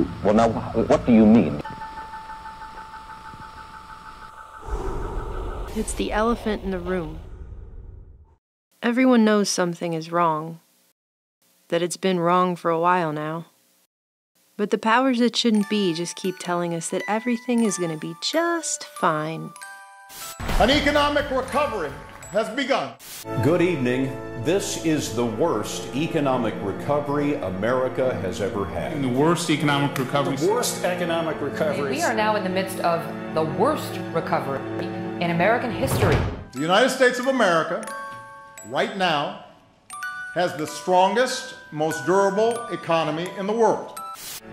do. Well, now, what do you mean? It's the elephant in the room. Everyone knows something is wrong, that it's been wrong for a while now. But the powers that shouldn't be just keep telling us that everything is going to be just fine. An economic recovery has begun. Good evening. This is the worst economic recovery America has ever had. The worst economic recovery. The worst economic recovery. We are now in the midst of the worst recovery in American history. The United States of America, right now, has the strongest, most durable economy in the world.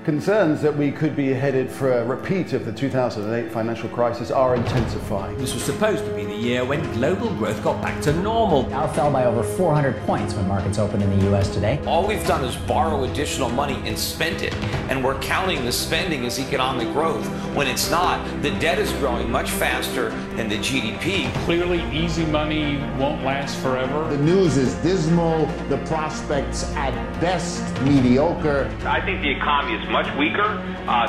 Concerns that we could be headed for a repeat of the 2008 financial crisis are intensifying. This was supposed to be the year when global growth got back to normal. Dow fell by over 400 points when markets opened in the U.S. today. All we've done is borrow additional money and spent it, and we're counting the spending as economic growth when it's not. The debt is growing much faster than the GDP. Clearly, easy money won't last forever. The news is dismal, the prospects at best mediocre. I think the economy is much weaker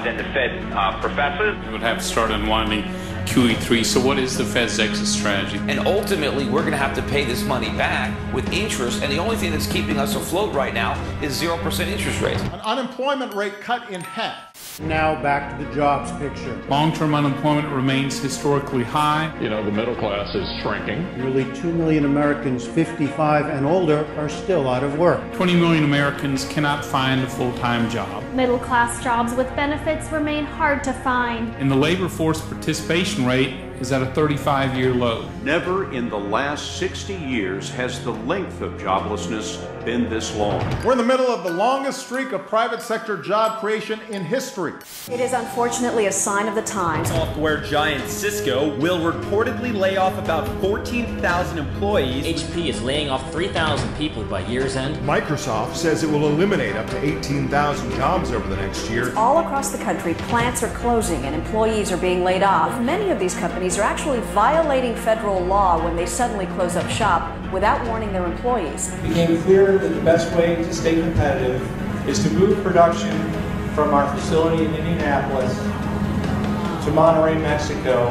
than the Fed professes. We would have to start unwinding QE3. So what is the Fed's exit strategy? And ultimately, we're going to have to pay this money back with interest, and the only thing that's keeping us afloat right now is 0% interest rates. An unemployment rate cut in half. Now back to the jobs picture. Long-term unemployment remains historically high. You know, the middle class is shrinking. Nearly 2 million Americans 55 and older are still out of work. 20 million Americans cannot find a full-time job. Middle-class jobs with benefits remain hard to find. And the labor force participation rate is at a 35-year low. Never in the last 60 years has the length of joblessness been this long. We're in the middle of the longest streak of private sector job creation in history. It is unfortunately a sign of the times. Software giant Cisco will reportedly lay off about 14,000 employees. HP is laying off 3,000 people by year's end. Microsoft says it will eliminate up to 18,000 jobs over the next year. All across the country, plants are closing and employees are being laid off. Many of these companies are actually violating federal law when they suddenly close up shop without warning their employees. It became clear that the best way to stay competitive is to move production from our facility in Indianapolis to Monterrey, Mexico.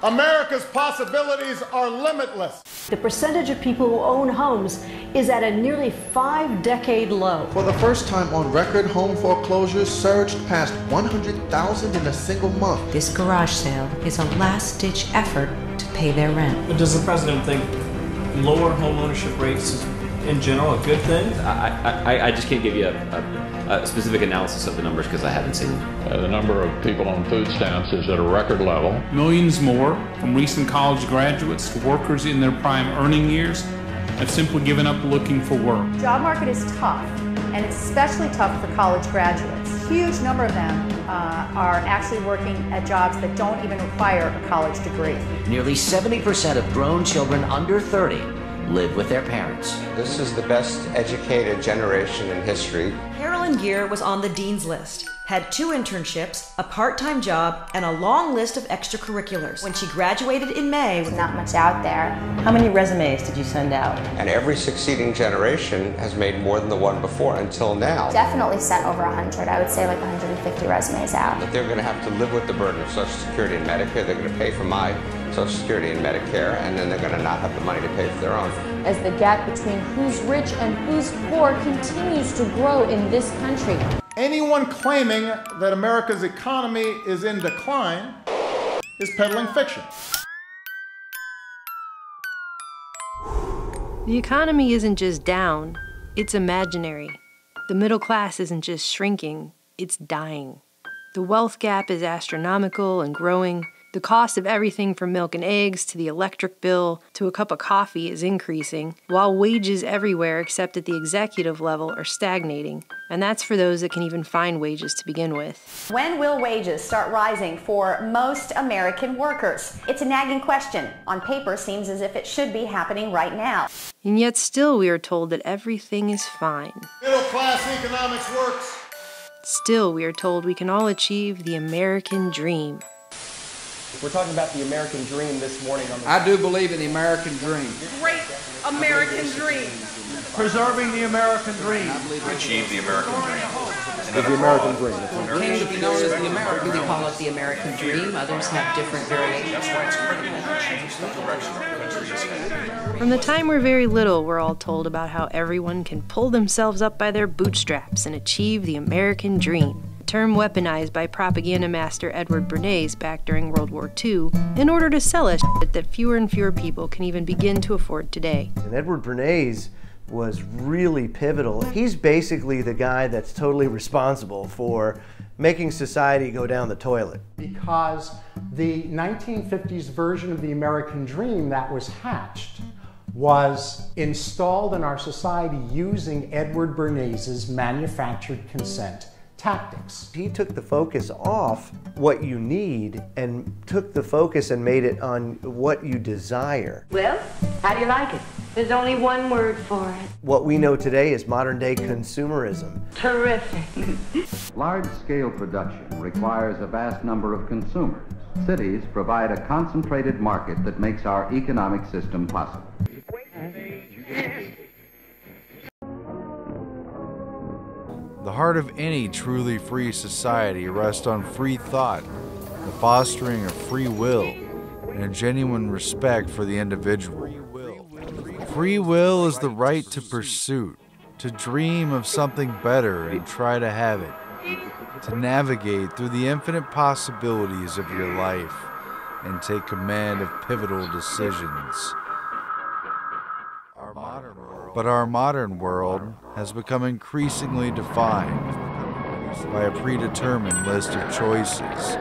America's possibilities are limitless. The percentage of people who own homes is at a nearly 5-decade low. For the first time on record, home foreclosures surged past 100,000 in a single month. This garage sale is a last-ditch effort to pay their rent. But does the president think lower home ownership rates is in general a good thing? I just can't give you a specific analysis of the numbers because I haven't seen them. The number of people on food stamps is at a record level. Millions more, from recent college graduates to workers in their prime earning years, have simply given up looking for work. The job market is tough, and it's especially tough for college graduates. A huge number of them are actually working at jobs that don't even require a college degree. Nearly 70% of grown children under 30 live with their parents. This is the best educated generation in history. Carolyn Gear was on the dean's list, had 2 internships, a part-time job, and a long list of extracurriculars. When she graduated in May, There's not much out there. How many resumes did you send out? And every succeeding generation has made more than the one before until now. Definitely sent over 100. I would say like 150 resumes out. But they're going to have to live with the burden of Social Security and Medicare. They're going to pay for my Social Security and Medicare, and then they're going to not have the money to pay for their own. As the gap between who's rich and who's poor continues to grow in this country. Anyone claiming that America's economy is in decline is peddling fiction. The economy isn't just down, it's imaginary. The middle class isn't just shrinking, it's dying. The wealth gap is astronomical and growing. The cost of everything from milk and eggs to the electric bill to a cup of coffee is increasing, while wages everywhere except at the executive level are stagnating. And that's for those that can even find wages to begin with. When will wages start rising for most American workers? It's a nagging question. On paper, seems as if it should be happening right now. And yet still we are told that everything is fine. Middle class economics works. Still we are told we can all achieve the American dream. We're talking about the American dream this morning. I do believe in the American dream. Great American dream. Preserving the American dream. Achieve the American dream. is the American dream. Came to be known as the American. We call it the American dream. Others have different variations. From the time we're very little, we're all told about how everyone can pull themselves up by their bootstraps and achieve the American dream. A term weaponized by propaganda master Edward Bernays back during World War II in order to sell us shit that fewer and fewer people can even begin to afford today. And Edward Bernays was really pivotal. He's basically the guy that's totally responsible for making society go down the toilet. Because the 1950s version of the American dream that was hatched was installed in our society using Edward Bernays' manufactured consent tactics. He took the focus off what you need and took the focus and made it on what you desire. Well, how do you like it? There's only one word for it. What we know today is modern day consumerism. Terrific. Large-scale production requires a vast number of consumers. Cities provide a concentrated market that makes our economic system possible. The heart of any truly free society rests on free thought, the fostering of free will, and a genuine respect for the individual. Free will is the right to pursue, to dream of something better and try to have it, to navigate through the infinite possibilities of your life and take command of pivotal decisions. But our modern world has become increasingly defined by a predetermined list of choices.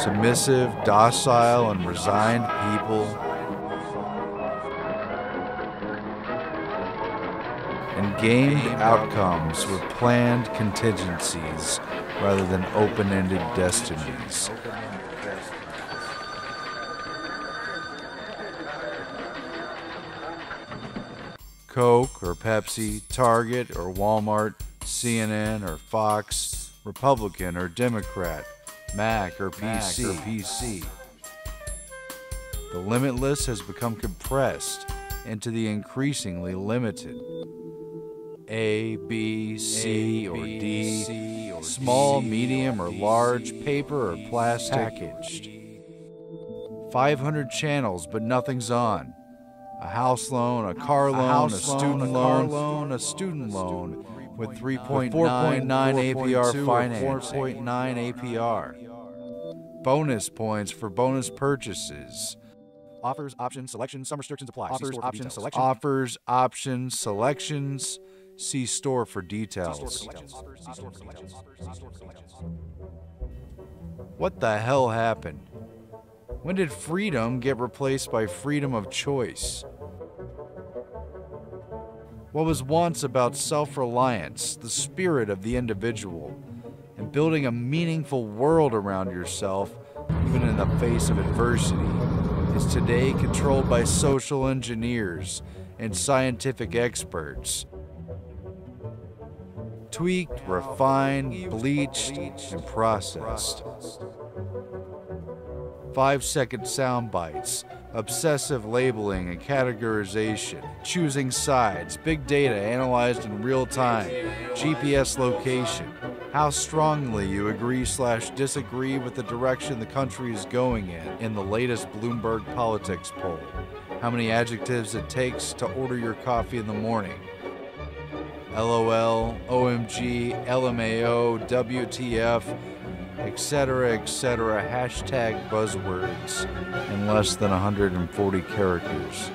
Submissive, docile, and resigned people, and gamed outcomes with planned contingencies rather than open-ended destinies. Coke or Pepsi, Target or Walmart, CNN or Fox, Republican or Democrat, Mac or PC. The limitless has become compressed into the increasingly limited. A, B, C, or D, small, medium, or large, paper or plastic, packaged. 500 channels, but nothing's on. A house loan, a car loan, a student loan, a student loan with 3.9 APR financing. 4.9 APR. Bonus points for bonus purchases. Offers, options, selections, some restrictions apply. Offers, options, selections. Offers, options, selections. See store for details. What the hell happened? When did freedom get replaced by freedom of choice? What was once about self-reliance, the spirit of the individual, and building a meaningful world around yourself, even in the face of adversity, is today controlled by social engineers and scientific experts. Tweaked, refined, bleached, and processed. 5-second sound bites, obsessive labeling and categorization, choosing sides, big data analyzed in real time, GPS location, how strongly you agree/disagree with the direction the country is going in the latest Bloomberg politics poll, how many adjectives it takes to order your coffee in the morning, LOL, OMG, LMAO, WTF, etc., etc., hashtag buzzwords in less than 140 characters.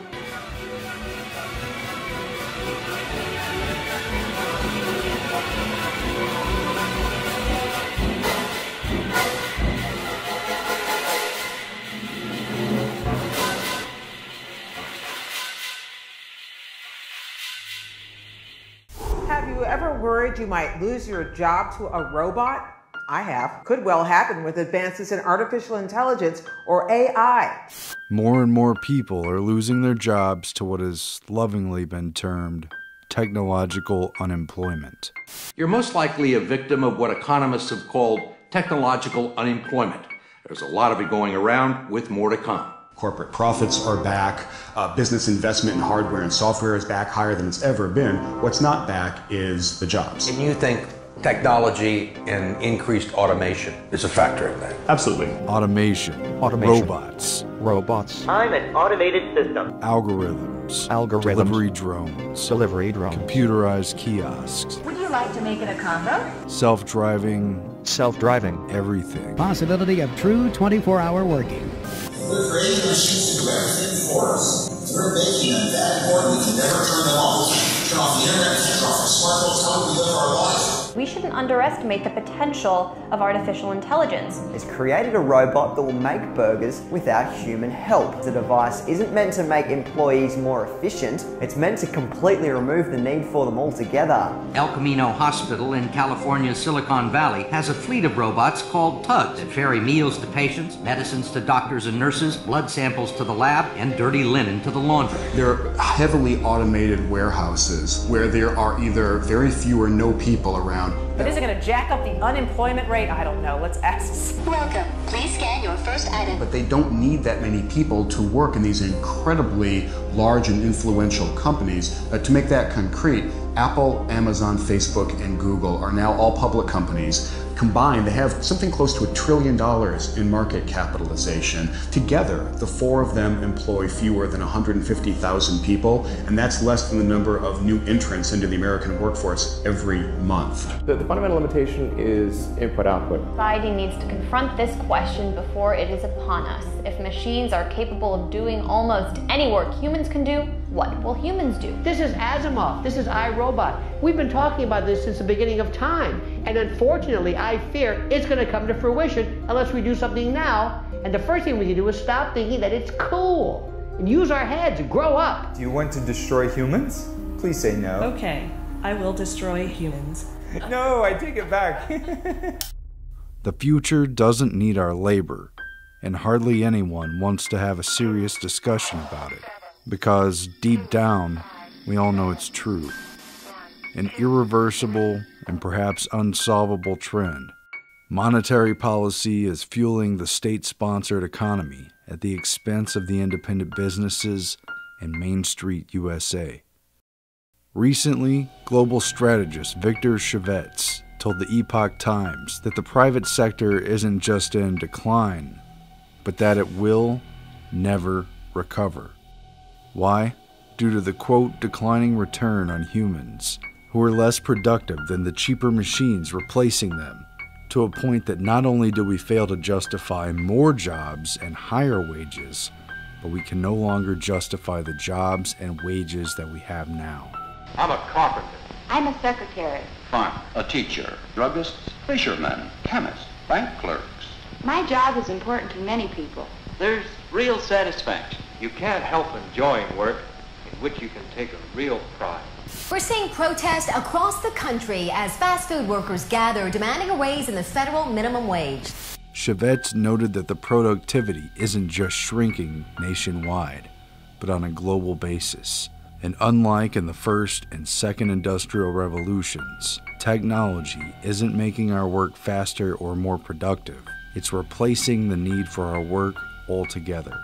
Have you ever worried you might lose your job to a robot? I have. Could well happen with advances in artificial intelligence, or AI. More and more people are losing their jobs to what has lovingly been termed technological unemployment. You're most likely a victim of what economists have called technological unemployment. There's a lot of it going around, with more to come. Corporate profits are back. Business investment in hardware and software is back higher than it's ever been. What's not back is the jobs. And you think Technology and increased automation is a factor in that. Absolutely. Automation. Robots. I'm an automated system. Algorithms. Delivery drones. Computerized kiosks. Would you like to make it a combo? Self-driving. Everything. Possibility of true 24-hour working. We're creating machines to do everything for us. We're making them that important we can never turn them off. We can't turn off the internet, we can't turn off our smartphones. How do we live our lives? We shouldn't underestimate the potential of artificial intelligence. It's created a robot that will make burgers without human help. The device isn't meant to make employees more efficient, it's meant to completely remove the need for them altogether. El Camino Hospital in California's Silicon Valley has a fleet of robots called tugs that ferry meals to patients, medicines to doctors and nurses, blood samples to the lab, and dirty linen to the laundry. They're heavily automated warehouses where there are either very few or no people around. But is it going to jack up the unemployment rate? I don't know. Let's ask. Welcome. Please scan your first item. But they don't need that many people to work in these incredibly large and influential companies. To make that concrete, Apple, Amazon, Facebook, and Google are now all public companies. Combined, they have something close to $1 trillion in market capitalization. Together, the four of them employ fewer than 150,000 people, and that's less than the number of new entrants into the American workforce every month. The fundamental limitation is input-output. Society needs to confront this question before it is upon us. If machines are capable of doing almost any work humans can do, what will humans do? This is Asimov. This is iRobot. We've been talking about this since the beginning of time. And unfortunately, I fear it's going to come to fruition unless we do something now. And the first thing we can do is stop thinking that it's cool and use our heads and grow up. Do you want to destroy humans? Please say no. Okay, I will destroy humans. No, I take it back. The future doesn't need our labor, and hardly anyone wants to have a serious discussion about it, because deep down, we all know it's true. An irreversible and perhaps unsolvable trend. Monetary policy is fueling the state-sponsored economy at the expense of the independent businesses and Main Street USA. Recently, global strategist Victor Chevets told the Epoch Times that the private sector isn't just in decline, but that it will never recover. Why? Due to the, quote, declining return on humans, who are less productive than the cheaper machines replacing them, to a point that not only do we fail to justify more jobs and higher wages, but we can no longer justify the jobs and wages that we have now. I'm a carpenter. I'm a secretary. Fine. A teacher. Druggists, fishermen, chemists, bank clerks. My job is important to many people. There's real satisfaction. You can't help enjoying work in which you can take a real pride. We're seeing protests across the country as fast food workers gather demanding a raise in the federal minimum wage. Chevets noted that the productivity isn't just shrinking nationwide, but on a global basis. And unlike in the first and second industrial revolutions, technology isn't making our work faster or more productive. It's replacing the need for our work altogether.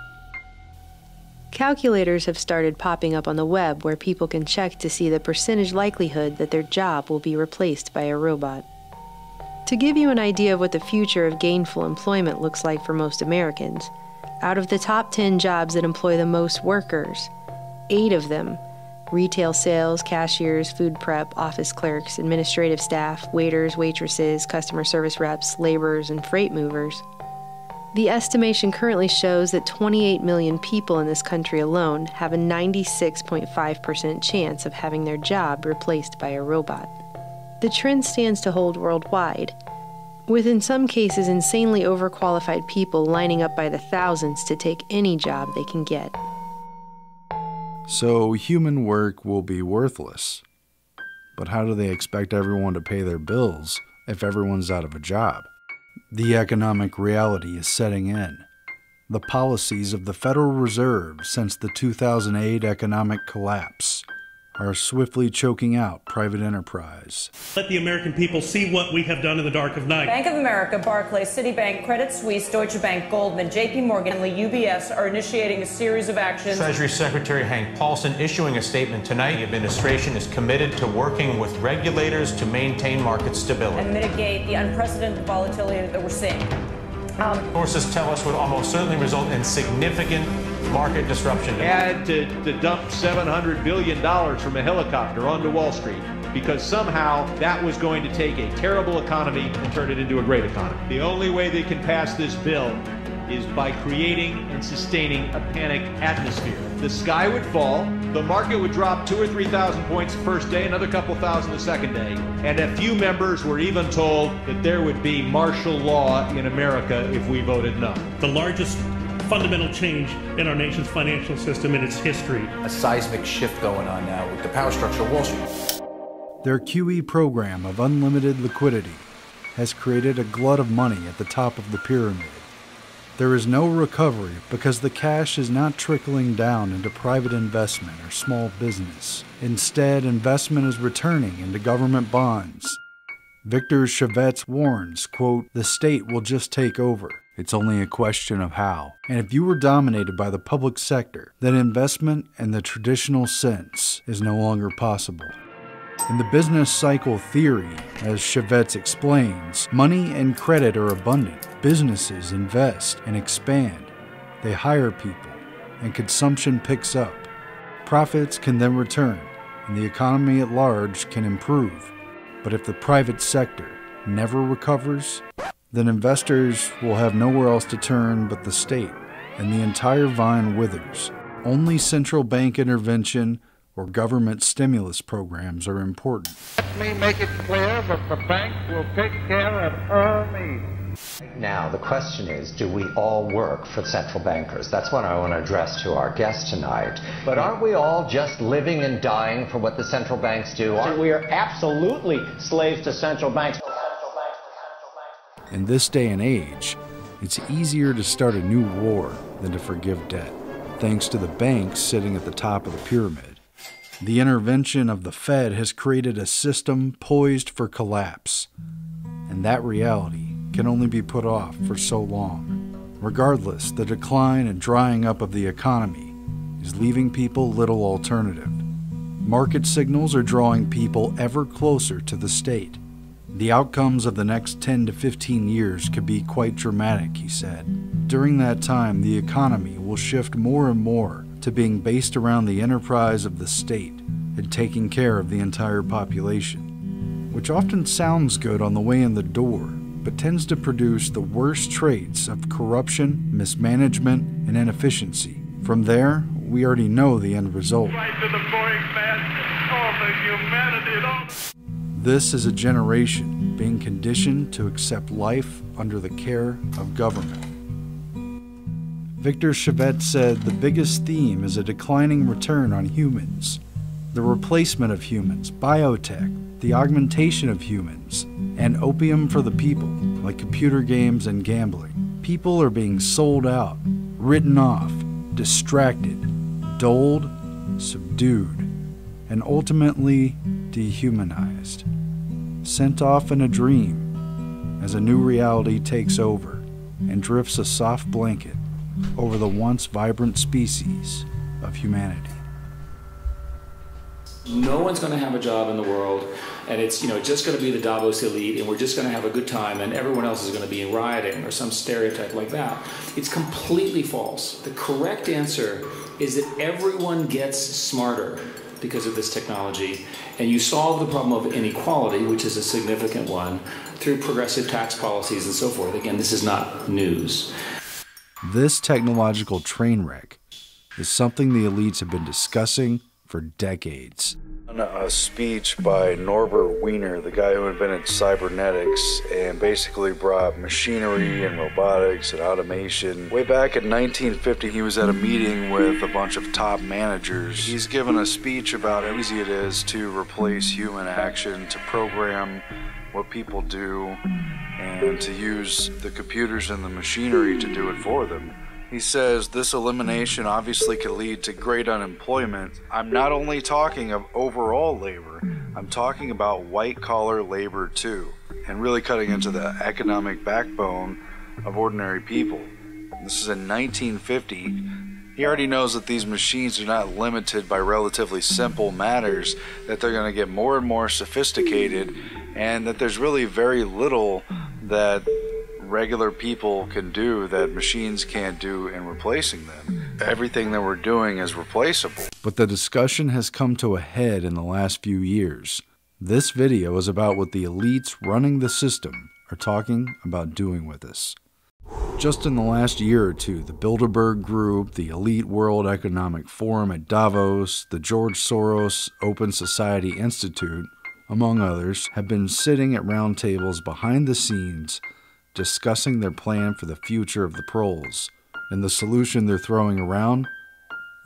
Calculators have started popping up on the web where people can check to see the percentage likelihood that their job will be replaced by a robot. To give you an idea of what the future of gainful employment looks like for most Americans, out of the top 10 jobs that employ the most workers, 8 of them, retail sales, cashiers, food prep, office clerks, administrative staff, waiters, waitresses, customer service reps, laborers, and freight movers. The estimation currently shows that 28 million people in this country alone have a 96.5% chance of having their job replaced by a robot. The trend stands to hold worldwide, with in some cases insanely overqualified people lining up by the thousands to take any job they can get. So human work will be worthless. But how do they expect everyone to pay their bills if everyone's out of a job? The economic reality is setting in. The policies of the Federal Reserve since the 2008 economic collapse are swiftly choking out private enterprise. Let the American people see what we have done in the dark of night. Bank of America, Barclays, Citibank, Credit Suisse, Deutsche Bank, Goldman, JP Morgan, and UBS are initiating a series of actions. Treasury Secretary Hank Paulson issuing a statement tonight. The administration is committed to working with regulators to maintain market stability and mitigate the unprecedented volatility that we're seeing. Sources tell us would almost certainly result in significant market disruption. Had to dump $700 billion from a helicopter onto Wall Street because somehow that was going to take a terrible economy and turn it into a great economy. The only way they can pass this bill is by creating and sustaining a panic atmosphere. The sky would fall, the market would drop 2,000 or 3,000 points the first day, another couple thousand the second day, and a few members were even told that there would be martial law in America if we voted no. The largest fundamental change in our nation's financial system in its history. A seismic shift going on now with the power structure of Wall Street. Their QE program of unlimited liquidity has created a glut of money at the top of the pyramid. There is no recovery because the cash is not trickling down into private investment or small business. Instead, investment is returning into government bonds. Victor Chavets warns, quote, "The state will just take over. It's only a question of how. And if you were dominated by the public sector, then investment in the traditional sense is no longer possible." In the business cycle theory, as Chavets explains, money and credit are abundant. Businesses invest and expand. They hire people, and consumption picks up. Profits can then return, and the economy at large can improve. But if the private sector never recovers, then investors will have nowhere else to turn but the state, and the entire vine withers. Only central bank intervention or government stimulus programs are important. Let me make it clear that the bank will take care of our needs. Now, the question is, do we all work for central bankers? That's what I want to address to our guest tonight. But aren't we all just living and dying for what the central banks do? We are absolutely slaves to central banks. In this day and age, it's easier to start a new war than to forgive debt, thanks to the banks sitting at the top of the pyramid. The intervention of the Fed has created a system poised for collapse, and that reality can only be put off for so long. Regardless, the decline and drying up of the economy is leaving people little alternative. Market signals are drawing people ever closer to the state. The outcomes of the next 10 to 15 years could be quite dramatic, he said. During that time, the economy will shift more and more to being based around the enterprise of the state and taking care of the entire population, which often sounds good on the way in the door, but tends to produce the worst traits of corruption, mismanagement, and inefficiency. From there, we already know the end result. Right to the boring man, all the humanity. This is a generation being conditioned to accept life under the care of government. Victor Chavets said the biggest theme is a declining return on humans, the replacement of humans, biotech, the augmentation of humans, and opium for the people, like computer games and gambling. People are being sold out, written off, distracted, dulled, subdued, and ultimately dehumanized, sent off in a dream as a new reality takes over and drifts a soft blanket over the once vibrant species of humanity. No one's going to have a job in the world, and it's just going to be the Davos elite, and we're just going to have a good time, and everyone else is going to be rioting or some stereotype like that. It's completely false. The correct answer is that everyone gets smarter because of this technology, and you solve the problem of inequality, which is a significant one, through progressive tax policies and so forth. Again, this is not news. This technological train wreck is something the elites have been discussing for decades. A speech by Norbert Wiener, the guy who invented cybernetics and basically brought machinery and robotics and automation. Way back in 1950, he was at a meeting with a bunch of top managers. He's given a speech about how easy it is to replace human action, to program what people do, and to use the computers and the machinery to do it for them. He says this elimination obviously could lead to great unemployment. I'm not only talking of overall labor, I'm talking about white-collar labor too, and really cutting into the economic backbone of ordinary people. This is in 1950. He already knows that these machines are not limited by relatively simple matters, that they're going to get more and more sophisticated, and that there's really very little that regular people can do that machines can't do in replacing them. Everything that we're doing is replaceable. But the discussion has come to a head in the last few years. This video is about what the elites running the system are talking about doing with us. Just in the last year or two, the Bilderberg Group, the Elite World Economic Forum at Davos, the George Soros Open Society Institute, among others, have been sitting at round tables behind the scenes discussing their plan for the future of the proles. And the solution they're throwing around?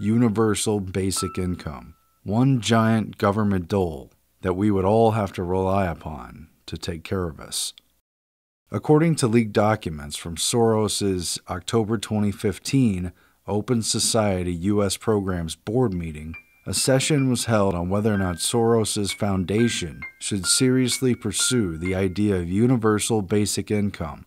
Universal basic income. One giant government dole that we would all have to rely upon to take care of us. According to leaked documents from Soros's October 2015 Open Society U.S. Programs Board meeting, a session was held on whether or not Soros's foundation should seriously pursue the idea of universal basic income.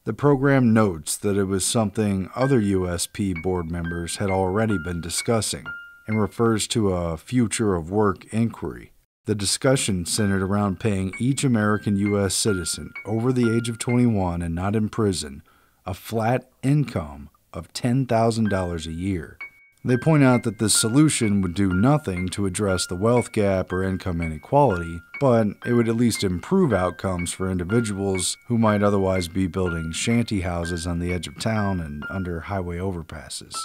The program notes that it was something other USP board members had already been discussing and refers to a future of work inquiry. The discussion centered around paying each American U.S. citizen over the age of 21 and not in prison a flat income of $10,000 a year. They point out that this solution would do nothing to address the wealth gap or income inequality, but it would at least improve outcomes for individuals who might otherwise be building shanty houses on the edge of town and under highway overpasses.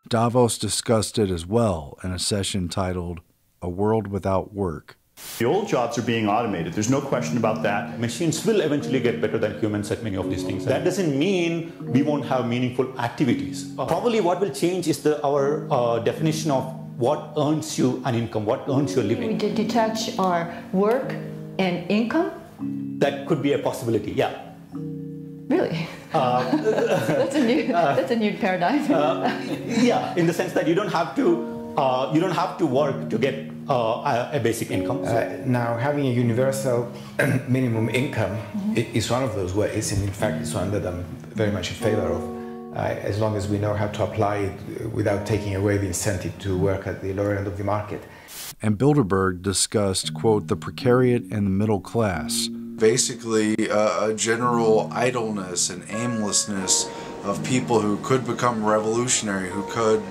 Davos discussed it as well in a session titled A World Without Work. The old jobs are being automated. There's no question about that. Machines will eventually get better than humans at many of these things. That doesn't mean we won't have meaningful activities. Probably what will change is our definition of what earns you an income, what earns you a living. We did detach our work and income? That could be a possibility, yeah. Really? That's a new paradigm. Yeah, in the sense that you don't have to work to get a basic income. Now, having a universal minimum income is one of those ways, and in fact, it's one that I'm very much in favor of, as long as we know how to apply it without taking away the incentive to work at the lower end of the market. And Bilderberg discussed, quote, the precariat and the middle class. Basically, a general idleness and aimlessness of people who could become revolutionary, who could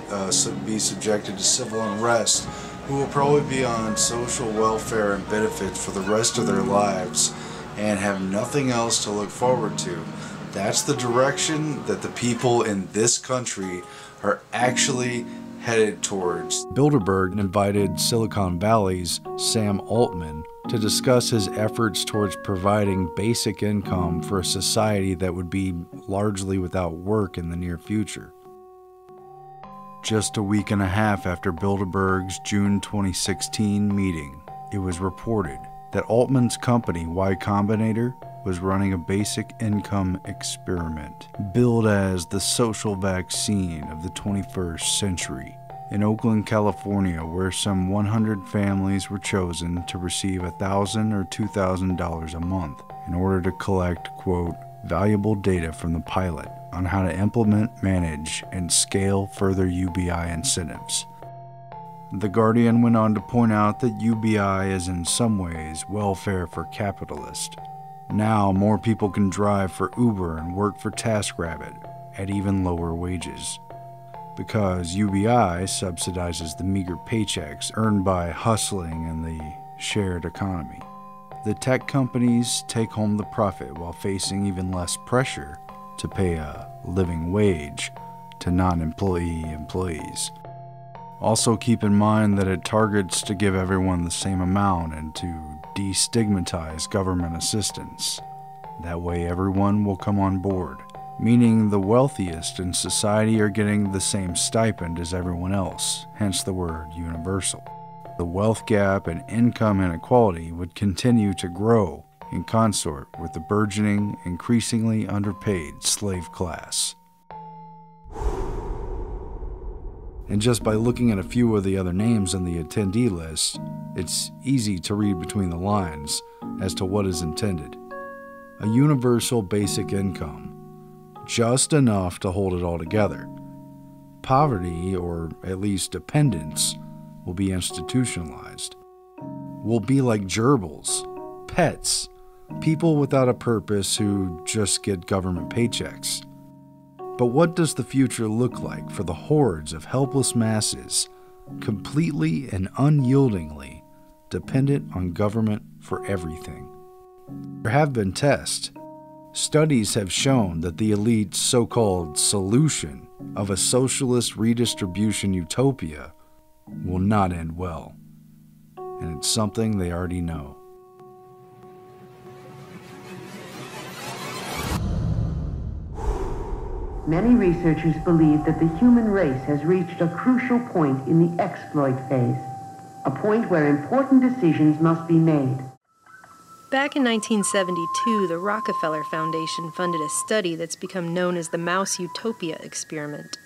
be subjected to civil unrest, who will probably be on social welfare and benefits for the rest of their lives and have nothing else to look forward to. That's the direction that the people in this country are actually headed towards. Bilderberg invited Silicon Valley's Sam Altman to discuss his efforts towards providing basic income for a society that would be largely without work in the near future. Just a week and a half after Bilderberg's June 2016 meeting, it was reported that Altman's company, Y Combinator, was running a basic income experiment, billed as the social vaccine of the 21st century. In Oakland, California, where some 100 families were chosen to receive $1,000 or $2,000 a month in order to collect, quote, valuable data from the pilot on how to implement, manage, and scale further UBI incentives. The Guardian went on to point out that UBI is in some ways welfare for capitalists. Now more people can drive for Uber and work for TaskRabbit at even lower wages, because UBI subsidizes the meager paychecks earned by hustling in the shared economy. The tech companies take home the profit while facing even less pressure to pay a living wage to non-employee employees. Also keep in mind that it targets to give everyone the same amount and to destigmatize government assistance. That way everyone will come on board, meaning the wealthiest in society are getting the same stipend as everyone else, hence the word universal. The wealth gap and income inequality would continue to grow in consort with the burgeoning, increasingly underpaid slave class. And just by looking at a few of the other names on the attendee list, it's easy to read between the lines as to what is intended. A universal basic income, just enough to hold it all together. Poverty, or at least dependence, will be institutionalized. We'll be like gerbils, pets, people without a purpose who just get government paychecks. But what does the future look like for the hordes of helpless masses, completely and unyieldingly dependent on government for everything? There have been tests. Studies have shown that the elite's so-called solution of a socialist redistribution utopia will not end well. And it's something they already know. Many researchers believe that the human race has reached a crucial point in the exploit phase, a point where important decisions must be made. Back in 1972, the Rockefeller Foundation funded a study that's become known as the Mouse Utopia experiment.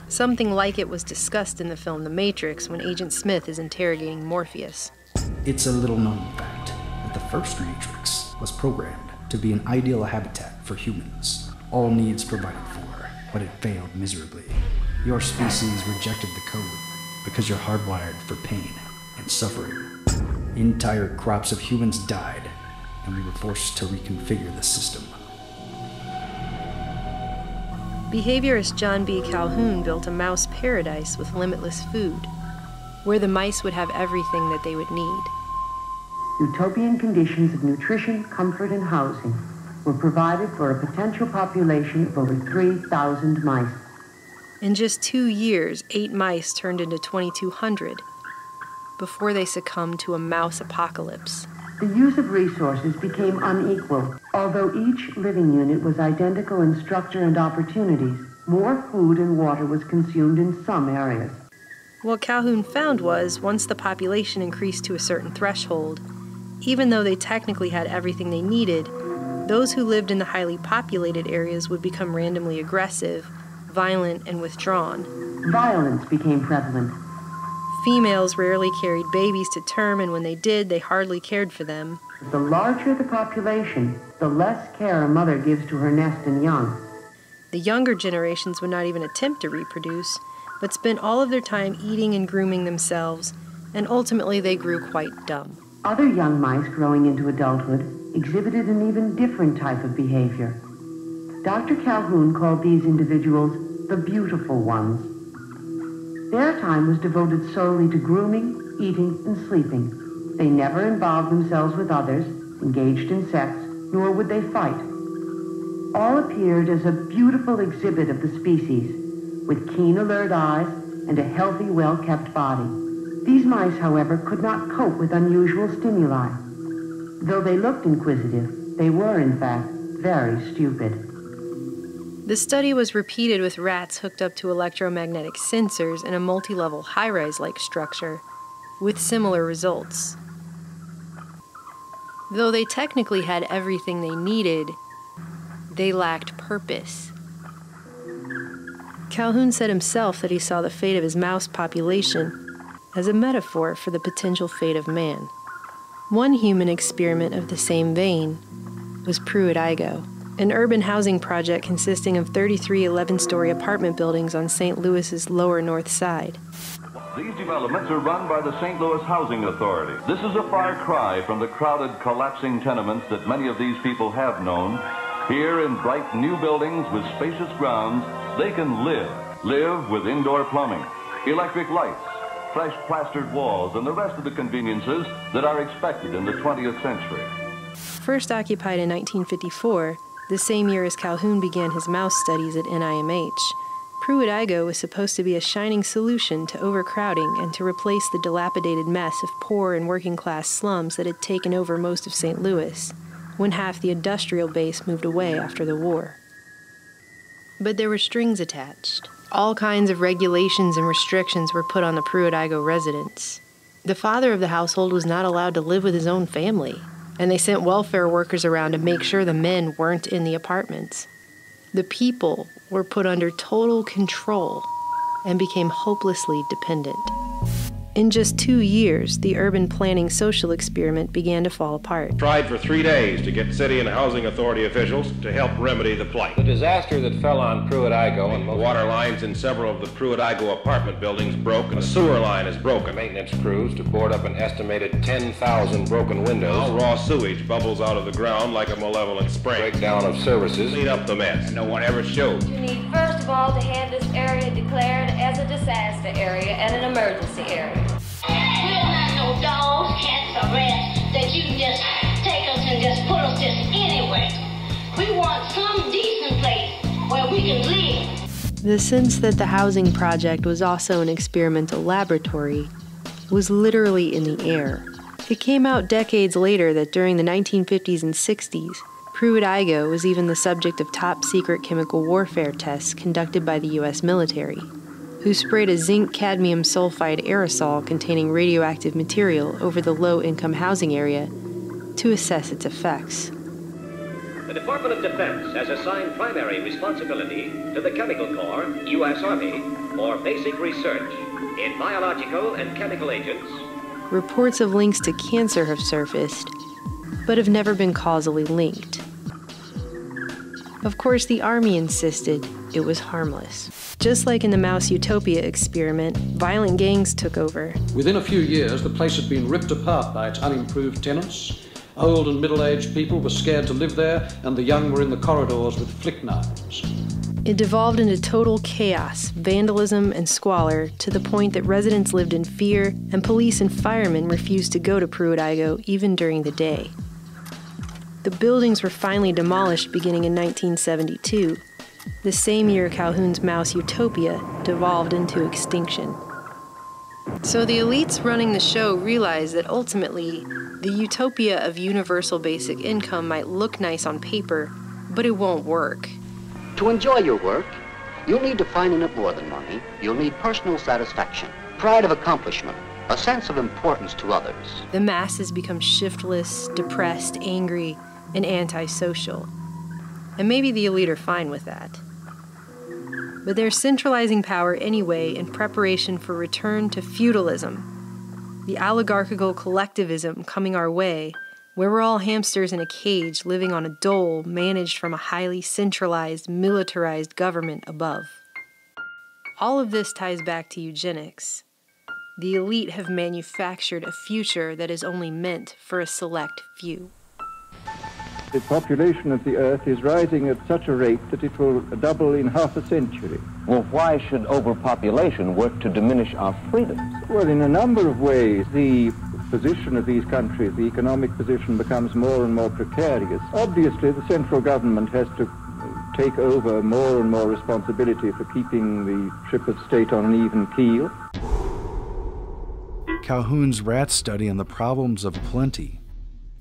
Something like it was discussed in the film The Matrix when Agent Smith is interrogating Morpheus. It's a little-known fact that the first Matrix was programmed to be an ideal habitat for humans, all needs provided for, but it failed miserably. Your species rejected the code because you're hardwired for pain and suffering. Entire crops of humans died, and we were forced to reconfigure the system. Behaviorist John B. Calhoun built a mouse paradise with limitless food, where the mice would have everything that they would need. Utopian conditions of nutrition, comfort, and housing were provided for a potential population of over 3,000 mice. In just 2 years, 8 mice turned into 2,200 before they succumbed to a mouse apocalypse. The use of resources became unequal. Although each living unit was identical in structure and opportunities, more food and water was consumed in some areas. What Calhoun found was, once the population increased to a certain threshold, even though they technically had everything they needed, those who lived in the highly populated areas would become randomly aggressive, violent, and withdrawn. Violence became prevalent. Females rarely carried babies to term, and when they did, they hardly cared for them. The larger the population, the less care a mother gives to her nest and young. The younger generations would not even attempt to reproduce, but spent all of their time eating and grooming themselves, and ultimately they grew quite dumb. Other young mice growing into adulthood exhibited an even different type of behavior. Dr. Calhoun called these individuals the beautiful ones. Their time was devoted solely to grooming, eating, and sleeping. They never involved themselves with others, engaged in sex, nor would they fight. All appeared as a beautiful exhibit of the species, with keen, alert eyes and a healthy, well-kept body. These mice, however, could not cope with unusual stimuli. Though they looked inquisitive, they were, in fact, very stupid. The study was repeated with rats hooked up to electromagnetic sensors in a multi-level high-rise-like structure, with similar results. Though they technically had everything they needed, they lacked purpose. Calhoun said himself that he saw the fate of his mouse population as a metaphor for the potential fate of man. One human experiment of the same vein was Pruitt-Igoe, an urban housing project consisting of 33 11-story apartment buildings on St. Louis's lower north side. These developments are run by the St. Louis Housing Authority. This is a far cry from the crowded, collapsing tenements that many of these people have known. Here in bright new buildings with spacious grounds, they can live with indoor plumbing, electric lights, fresh plastered walls, and the rest of the conveniences that are expected in the 20th century. First occupied in 1954, the same year as Calhoun began his mouse studies at NIMH, Pruitt-Igoe was supposed to be a shining solution to overcrowding and to replace the dilapidated mess of poor and working-class slums that had taken over most of St. Louis, when half the industrial base moved away after the war. But there were strings attached. All kinds of regulations and restrictions were put on the Pruitt-Igoe residents. The father of the household was not allowed to live with his own family, and they sent welfare workers around to make sure the men weren't in the apartments. The people were put under total control, and became hopelessly dependent. In just 2 years, the urban planning social experiment began to fall apart. Tried for 3 days to get city and housing authority officials to help remedy the plight. The disaster that fell on Pruitt-Igoe and water lines in several of the Pruitt-Igoe apartment buildings broke, and a sewer line is broken. Maintenance crews to board up an estimated 10,000 broken windows. All raw sewage bubbles out of the ground like a malevolent spring. Breakdown of services. Clean up the mess. And no one ever showed. You need, first of all, to have this area declared as a disaster area and an emergency area. We're not no dogs, cats, or rats that you can just take us and just put us just anywhere. We want some decent place where we can live. The sense that the housing project was also an experimental laboratory was literally in the air. It came out decades later that during the 1950s and 60s, Pruitt-Igoe was even the subject of top-secret chemical warfare tests conducted by the U.S. military, who sprayed a zinc-cadmium sulfide aerosol containing radioactive material over the low-income housing area to assess its effects. The Department of Defense has assigned primary responsibility to the Chemical Corps, U.S. Army, for basic research in biological and chemical agents. Reports of links to cancer have surfaced, but have never been causally linked. Of course, the Army insisted it was harmless. Just like in the Mouse Utopia experiment, violent gangs took over. Within a few years, the place had been ripped apart by its unimproved tenants. Old and middle-aged people were scared to live there, and the young were in the corridors with flick knives. It devolved into total chaos, vandalism, and squalor to the point that residents lived in fear, and police and firemen refused to go to Pruitt-Igoe even during the day. The buildings were finally demolished beginning in 1972, the same year Calhoun's Mouse Utopia devolved into extinction. So the elites running the show realized that ultimately, the utopia of universal basic income might look nice on paper, but it won't work. To enjoy your work, you'll need to find in it more than money. You'll need personal satisfaction, pride of accomplishment, a sense of importance to others. The masses become shiftless, depressed, angry, and antisocial. And maybe the elite are fine with that. But they're centralizing power anyway in preparation for return to feudalism, the oligarchical collectivism coming our way, where we're all hamsters in a cage living on a dole managed from a highly centralized, militarized government above. All of this ties back to eugenics. The elite have manufactured a future that is only meant for a select few. The population of the Earth is rising at such a rate that it will double in half a century. Well, why should overpopulation work to diminish our freedoms? Well, in a number of ways, the position of these countries, the economic position, becomes more and more precarious. Obviously, the central government has to take over more and more responsibility for keeping the ship of state on an even keel. Calhoun's rat study on the problems of plenty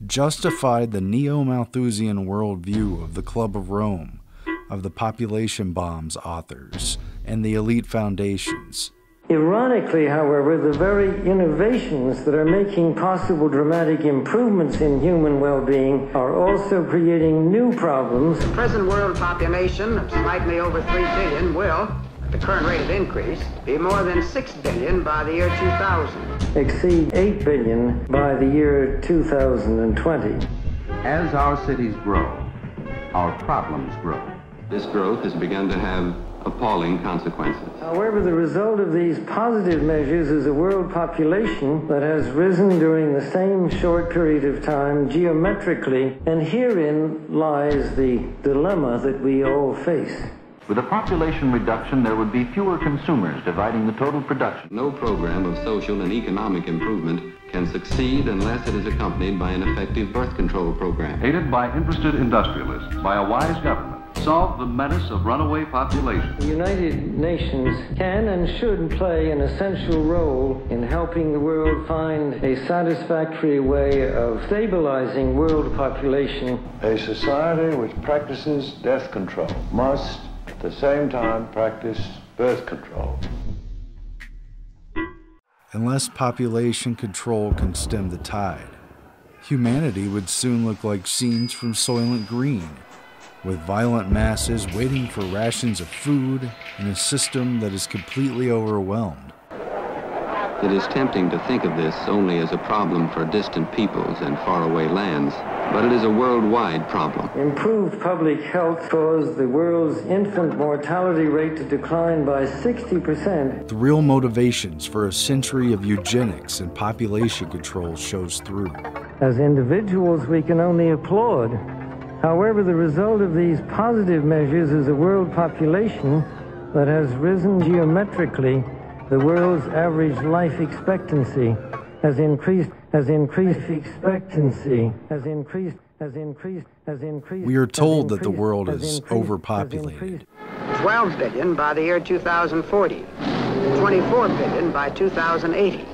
justified the neo-Malthusian worldview of the Club of Rome, of the population bombs authors, and the elite foundations. Ironically, however, the very innovations that are making possible dramatic improvements in human well-being are also creating new problems. The present world population of slightly over 3 billion will, at the current rate of increase, be more than 6 billion by the year 2000. Exceed 8 billion by the year 2020. As our cities grow, our problems grow. This growth has begun to have appalling consequences. However, the result of these positive measures is a world population that has risen during the same short period of time geometrically, and herein lies the dilemma that we all face. With a population reduction, there would be fewer consumers dividing the total production. No program of social and economic improvement can succeed unless it is accompanied by an effective birth control program. Aided by interested industrialists, by a wise government, solve the menace of runaway population. The United Nations can and should play an essential role in helping the world find a satisfactory way of stabilizing world population. A society which practices death control must at the same time practice birth control. Unless population control can stem the tide, humanity would soon look like scenes from Soylent Green, with violent masses waiting for rations of food in a system that is completely overwhelmed. It is tempting to think of this only as a problem for distant peoples and faraway lands, but it is a worldwide problem. Improved public health caused the world's infant mortality rate to decline by 60%. The real motivations for a century of eugenics and population control shows through. As individuals, we can only applaud. However, the result of these positive measures is a world population that has risen geometrically. The world's average life expectancy has increased. We are told that the world is overpopulated. 12 billion by the year 2040, 24 billion by 2080.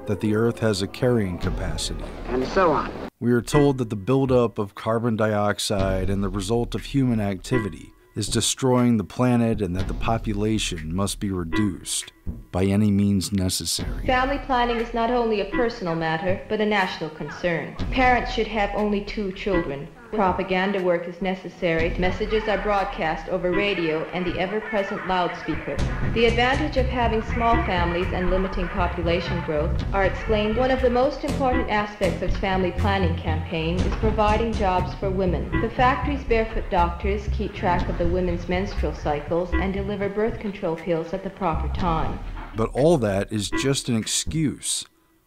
That the Earth has a carrying capacity. And so on. We are told that the buildup of carbon dioxide and the result of human activity is destroying the planet and that the population must be reduced by any means necessary. Family planning is not only a personal matter, but a national concern. Parents should have only 2 children. Propaganda work is necessary. Messages are broadcast over radio and the ever-present loudspeaker. The advantage of having small families and limiting population growth are explained. One of the most important aspects of family planning campaign is providing jobs for women. The factory's barefoot doctors keep track of the women's menstrual cycles and deliver birth control pills at the proper time. But all that is just an excuse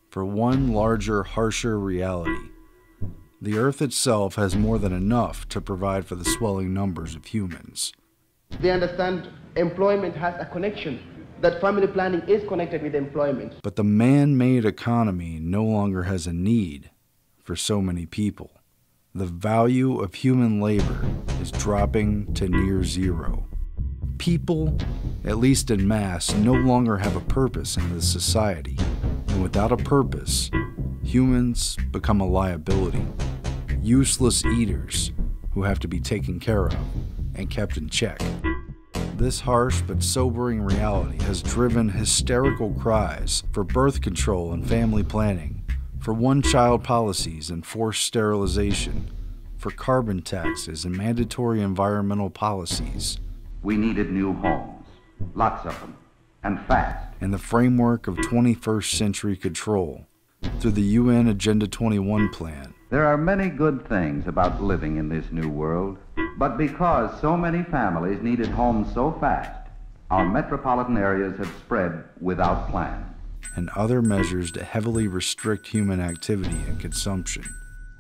for one larger, harsher reality. The Earth itself has more than enough to provide for the swelling numbers of humans. They understand employment has a connection, that family planning is connected with employment. But the man-made economy no longer has a need for so many people. The value of human labor is dropping to near zero. People, at least in mass, no longer have a purpose in this society. And without a purpose, humans become a liability. Useless eaters who have to be taken care of and kept in check. This harsh but sobering reality has driven hysterical cries for birth control and family planning, for one-child policies and forced sterilization, for carbon taxes and mandatory environmental policies. We needed new homes, lots of them, and fast. In the framework of 21st century control, through the UN Agenda 21 plan. There are many good things about living in this new world, but because so many families needed homes so fast, our metropolitan areas have spread without plan. And other measures to heavily restrict human activity and consumption,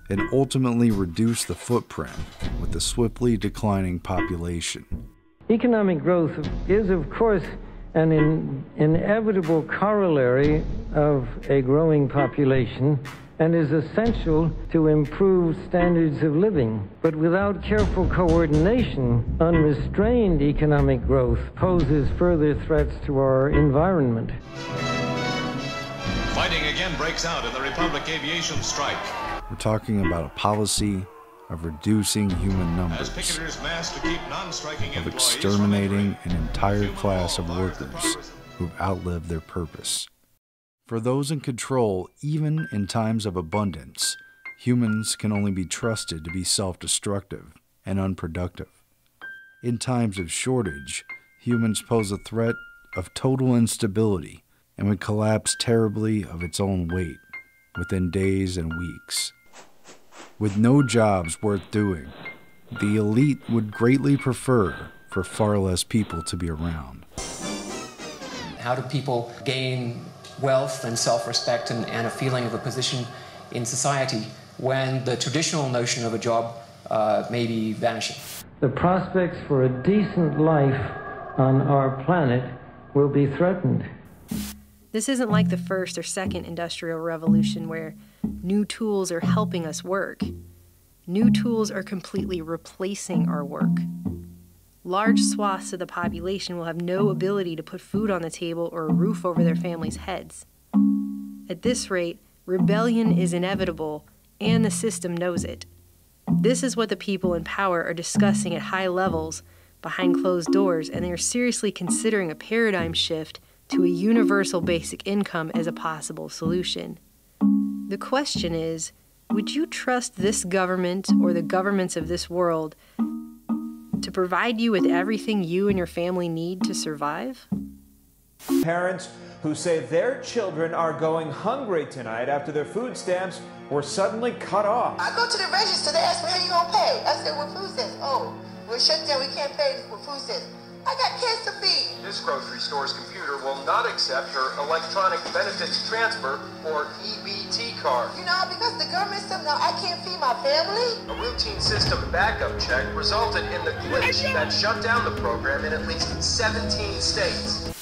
and ultimately reduce the footprint with the swiftly declining population. Economic growth is, of course, an inevitable corollary of a growing population and is essential to improved standards of living. But without careful coordination, unrestrained economic growth poses further threats to our environment. Fighting again breaks out in the Republic aviation strike. We're talking about a policy of reducing human numbers, of exterminating an entire class of workers who've outlived their purpose. For those in control, even in times of abundance, humans can only be trusted to be self-destructive and unproductive. In times of shortage, humans pose a threat of total instability and would collapse terribly of its own weight within days and weeks. With no jobs worth doing, the elite would greatly prefer for far less people to be around. How do people gain wealth and self-respect and a feeling of a position in society when the traditional notion of a job may be vanishing? The prospects for a decent life on our planet will be threatened. This isn't like the first or second industrial revolution where new tools are helping us work. New tools are completely replacing our work. Large swaths of the population will have no ability to put food on the table or a roof over their families' heads. At this rate, rebellion is inevitable, and the system knows it. This is what the people in power are discussing at high levels behind closed doors, and they are seriously considering a paradigm shift to a universal basic income as a possible solution. The question is, would you trust this government or the governments of this world To provide you with everything you and your family need to survive? Parents who say their children are going hungry tonight after their food stamps were suddenly cut off. I go to the register, they ask me, how you gonna pay? I said, what food stamps? Oh, we're shut down, we can't pay with food stamps. I got kids to feed. This grocery store's computer will not accept her electronic benefits transfer or EBT card. You know, because the government said, no, I can't feed my family. A routine system backup check resulted in the glitch that shut down the program in at least 17 states.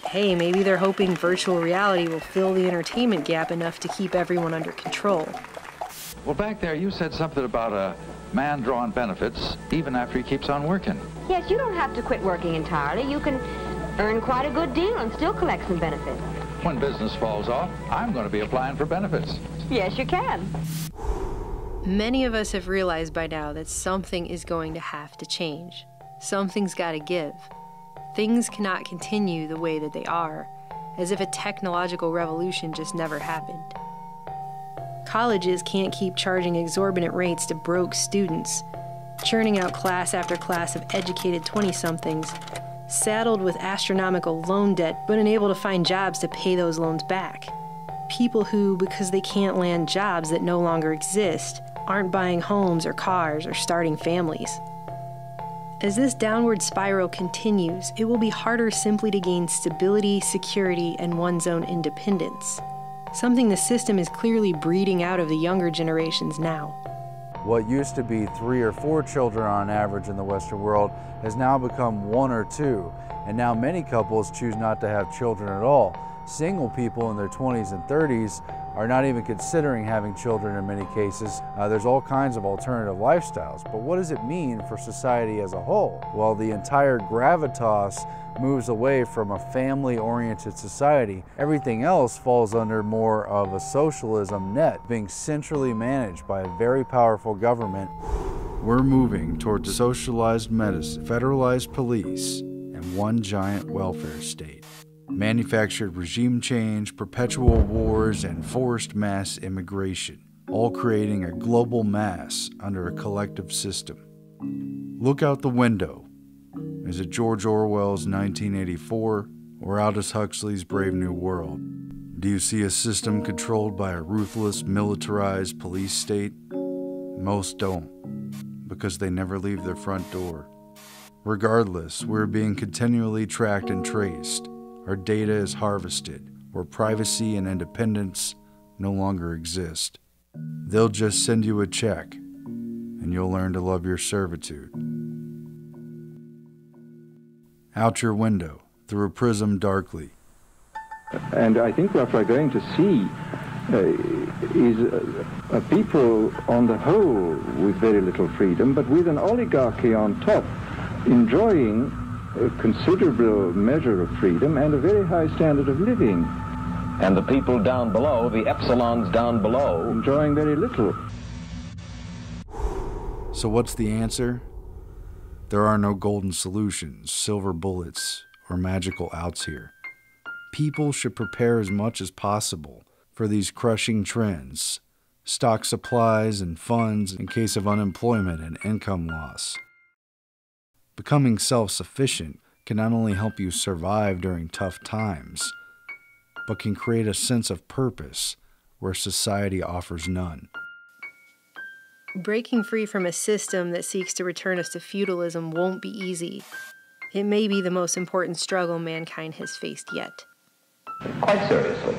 Hey, maybe they're hoping virtual reality will fill the entertainment gap enough to keep everyone under control. Well, back there you said something about a man drawing benefits even after he keeps on working. Yes, you don't have to quit working entirely. You can earn quite a good deal and still collect some benefits. When business falls off, I'm going to be applying for benefits. Yes, you can. Many of us have realized by now that something is going to have to change. Something's got to give. Things cannot continue the way that they are, as if a technological revolution just never happened. Colleges can't keep charging exorbitant rates to broke students, churning out class after class of educated 20-somethings, saddled with astronomical loan debt but unable to find jobs to pay those loans back. People who, because they can't land jobs that no longer exist, aren't buying homes or cars or starting families. As this downward spiral continues, it will be harder simply to gain stability, security, and one's own independence. Something the system is clearly breeding out of the younger generations now. What used to be 3 or 4 children on average in the Western world has now become 1 or 2, and now many couples choose not to have children at all. Single people in their 20s and 30s are not even considering having children in many cases. There's all kinds of alternative lifestyles, but what does it mean for society as a whole? Well, the entire gravitas moves away from a family-oriented society. Everything else falls under more of a socialism net, being centrally managed by a very powerful government. We're moving towards socialized medicine, federalized police, and one giant welfare state. Manufactured regime change, perpetual wars, and forced mass immigration, all creating a global mass under a collective system. Look out the window. Is it George Orwell's 1984 or Aldous Huxley's Brave New World? Do you see a system controlled by a ruthless, militarized police state? Most don't, because they never leave their front door. Regardless, we're being continually tracked and traced. Our data is harvested, where privacy and independence no longer exist. They'll just send you a check, and you'll learn to love your servitude. Out your window, through a prism darkly. And I think what we're going to see is a people on the whole with very little freedom, but with an oligarchy on top, enjoying a considerable measure of freedom and a very high standard of living. And the people down below, the epsilons down below, enjoying very little. So what's the answer? There are no golden solutions, silver bullets, or magical outs here. People should prepare as much as possible for these crushing trends, stock supplies and funds in case of unemployment and income loss. Becoming self-sufficient can not only help you survive during tough times, but can create a sense of purpose where society offers none. Breaking free from a system that seeks to return us to feudalism won't be easy. It may be the most important struggle mankind has faced yet. Quite seriously,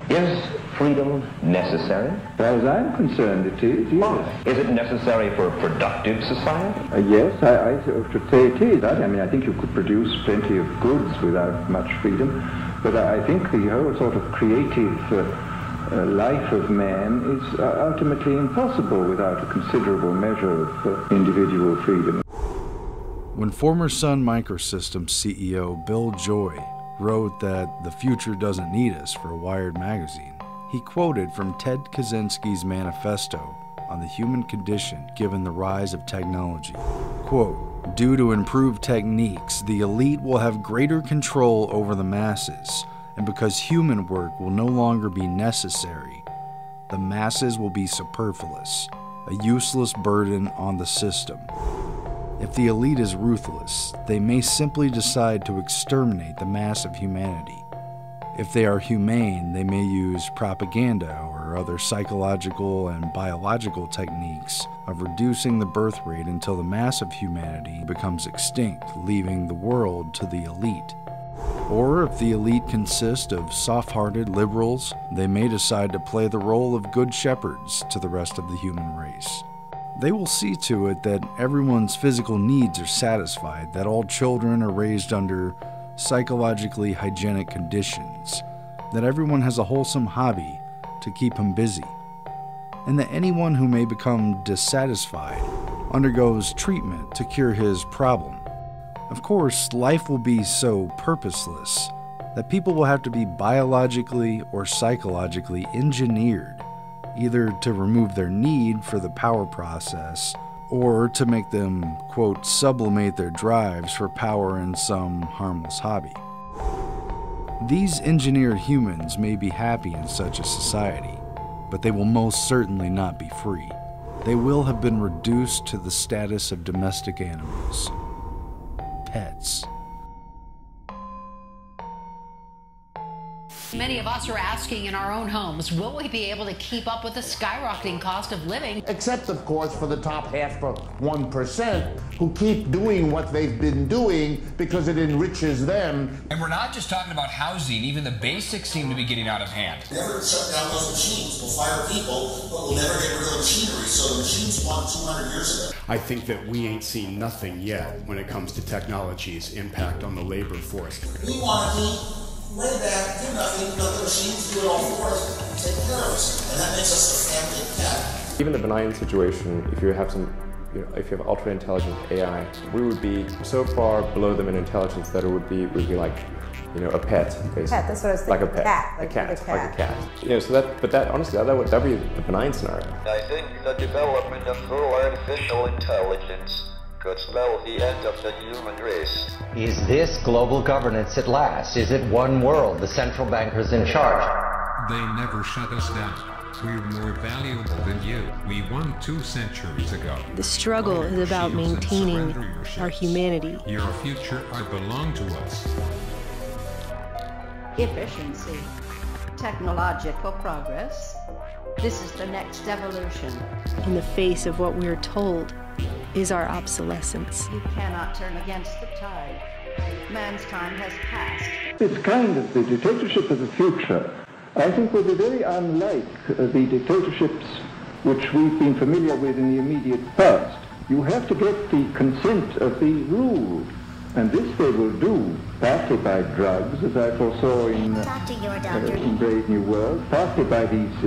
is freedom necessary? As far as I'm concerned, it is, yes. Is it necessary for a productive society? Yes, I should say it is. I mean, I think you could produce plenty of goods without much freedom, but I think the whole sort of creative life of man is ultimately impossible without a considerable measure of individual freedom. When former Sun Microsystems CEO Bill Joy wrote that the future doesn't need us for Wired magazine, he quoted from Ted Kaczynski's manifesto on the human condition given the rise of technology. Quote, "Due to improved techniques, the elite will have greater control over the masses, and because human work will no longer be necessary, the masses will be superfluous, a useless burden on the system." If the elite is ruthless, they may simply decide to exterminate the mass of humanity. If they are humane, they may use propaganda or other psychological and biological techniques of reducing the birth rate until the mass of humanity becomes extinct, leaving the world to the elite. Or if the elite consist of soft-hearted liberals, they may decide to play the role of good shepherds to the rest of the human race. They will see to it that everyone's physical needs are satisfied, that all children are raised under psychologically hygienic conditions, that everyone has a wholesome hobby to keep him busy, and that anyone who may become dissatisfied undergoes treatment to cure his problem. Of course, life will be so purposeless that people will have to be biologically or psychologically engineered, either to remove their need for the power process or to make them, quote, sublimate their drives for power in some harmless hobby. These engineered humans may be happy in such a society, but they will most certainly not be free. They will have been reduced to the status of domestic animals, pets. Many of us are asking in our own homes, will we be able to keep up with the skyrocketing cost of living? Except, of course, for the top 1% who keep doing what they've been doing because it enriches them. And we're not just talking about housing, even the basics seem to be getting out of hand. Never shut down those machines. We'll fire people, but we'll never get rid of the machinery, so the machines won 200 years ago. I think that we ain't seen nothing yet when it comes to technology's impact on the labor force. We want to be way back, do nothing, let the machines do it all for us, and take care of us, and that makes us a family of cat. Even the benign situation, if you have if you have ultra intelligent AI, we would be so far below them in intelligence that it would be like, a pet, basically. Pet, that's what I was thinking. Like a pet. Like a cat. So that honestly, that would be the benign scenario. I think the development of full artificial intelligence could spell the end of the human race. Is this global governance at last? Is it one world, the central bankers in charge? They never shut us down. We're more valuable than you. We won 2 centuries ago. The struggle is about maintaining our humanity. Your future belongs to us. Efficiency, technological progress. This is the next evolution. In the face of what we're told is our obsolescence. You cannot turn against the tide. Man's time has passed. This kind of the dictatorship of the future, I think, will be very unlike the dictatorships which we've been familiar with in the immediate past. You have to get the consent of the ruled, and this they will do partly by drugs, as I foresaw in Brave New World, partly by these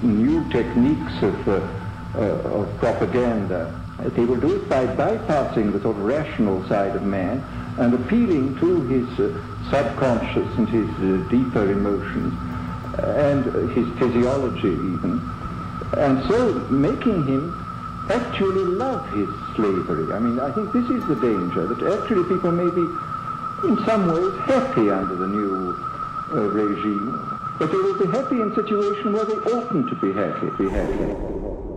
new techniques of propaganda. They will do it by bypassing the sort of rational side of man and appealing to his subconscious and his deeper emotions and his physiology even, and so making him actually love his slavery. I mean, I think this is the danger, that actually people may be in some ways happy under the new regime, but they will be happy in a situation where they oughtn't to be happy.